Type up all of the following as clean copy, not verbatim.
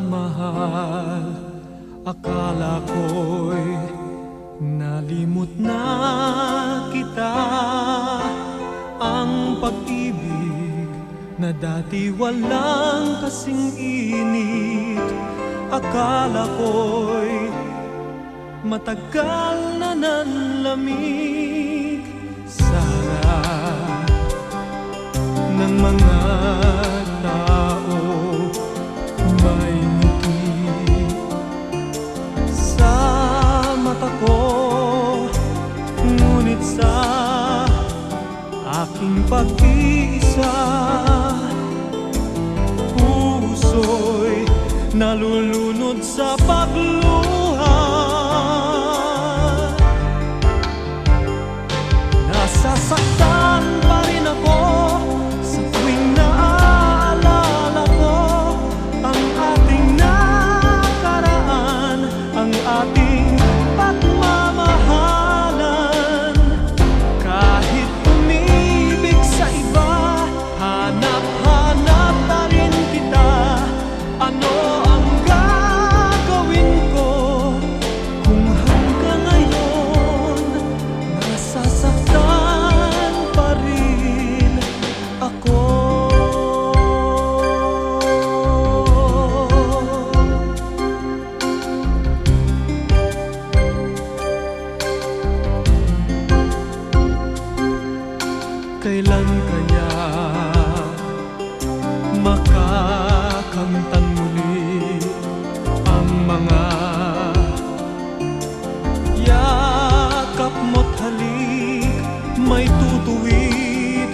mahal, akala ko'y nalimot na kita. Ang pag-ibig na dati walang kasing init, akala ko'y matagal na nanlamig. Sana ng mga tao may ngiti sa mata ko, ngunit sa aking pag-iisa, puso'y nalulunod sa pagluha. Nasasaktan pa rin ako sa tuwing naaalala ko ang ating nakaraan, ang ating pagmamahalan. Kahit umibig sa iba, hanap-hanap pa rin kita. Ano ang gagawin ko kung hanggang ngayon nasasaktan pa rin ako? Kailan kaya makakamtan muli ang mga yakap mo't halik? May tutuwid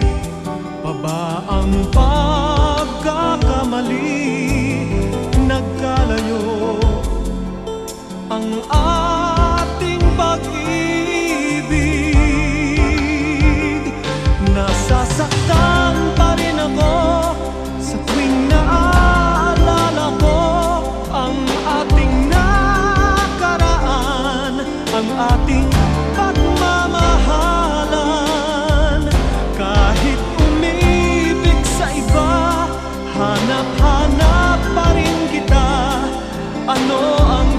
pa ba ang pagkakamali? Nagkalayo ang ating pag-ibig. Nasasaktan pa rin ako sa tuwing naaalala ko ang ating nakaraan, ang ating pagmamahalan. Kahit umibig sa iba, hanap-hanap pa rin kita. Ano ang